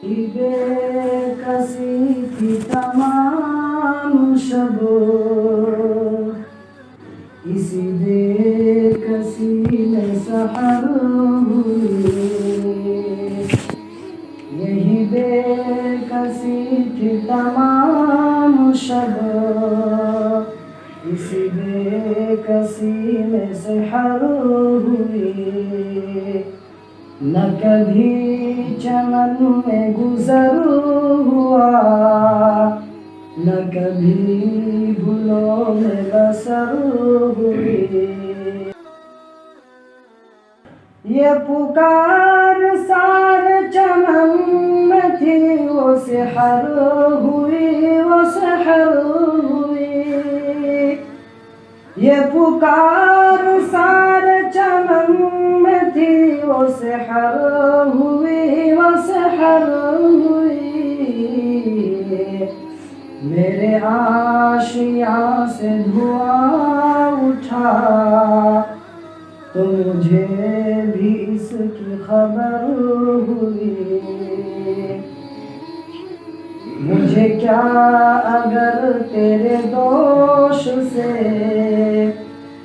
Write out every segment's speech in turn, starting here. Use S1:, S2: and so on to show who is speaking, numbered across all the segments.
S1: بے کسی کی تمام شب اسی بے کسی میں سحر ہوئی، یہی بے کسی کی تمام شب اسی بے کسی میں سحر ہوئی، نہ کبھی چمن میں گزر ہوا، نہ کبھی گلوں میں بسر ہوئی، یہ پکار سارے چمن میں تھی وہ سحر ہوئی، وہ سحر ہوئی، یہ پکار سارے چمن میں تھی وہ سحر ہوئی، وہ سحر ہوئی، میرے آشیاں سے دھواں اٹھا تو مجھے بھی اس کی خبر ہوئی، مجھے کیا اگر تیرے دوش سے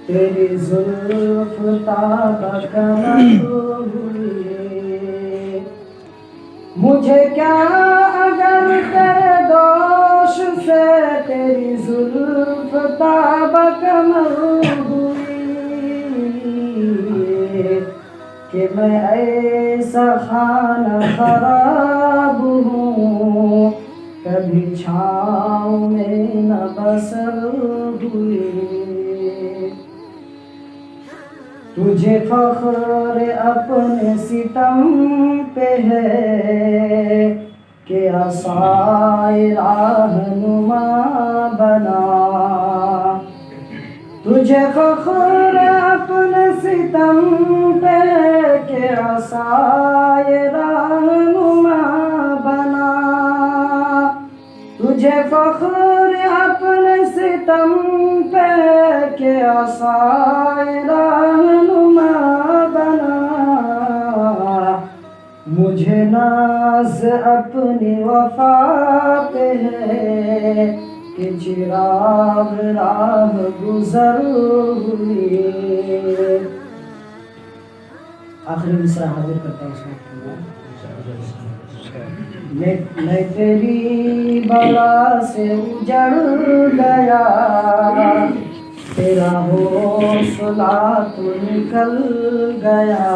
S1: تیری زلف تاب کمر ہوئی، مجھے کیا اگر تیرے دوش سے تیری زلف تاب کمر ہوئی، کہ میں ایسا خانہ خراب ہوں کبھی چھاؤں میں نہ بسر ہوئی، تجھے فخر اپنے ستم پہ ہے کہ عصائے راہنما بنا، تجھے فخر اپنے ستم پہ کہ عصائے راہنما بنا، تجھے فخر اپنے ستم پہ کہ عصائے راہنما بنا، مجھے ناز اپنی وفا پہ ہے کہ چراغ راہ گزر ہوئی۔ آخری مصرع حاضر کرتا ہوں اس وقت میں تیری بلا سے اجڑ گیا، تیرا حوصلہ تو نکل گیا،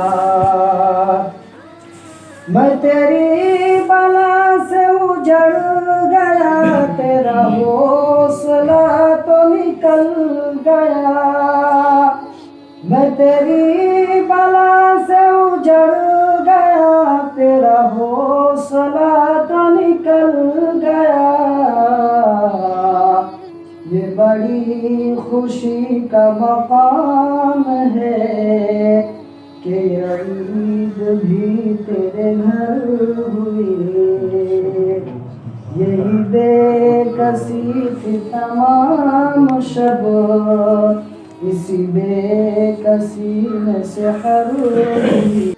S1: میں تیری بلا سے اجڑ گیا، تیرا حوصلہ تو نکل گیا، میں تیری بلا سے اجڑ گیا، تیرا حوصلہ تو نکل گیا، یہ بڑی خوشی کا مقام ہے کہ عید بھی تیرے گھر ہوئی، یہی بے کسی کی تمام شب اسی بے کسی میں سحر ہوئی۔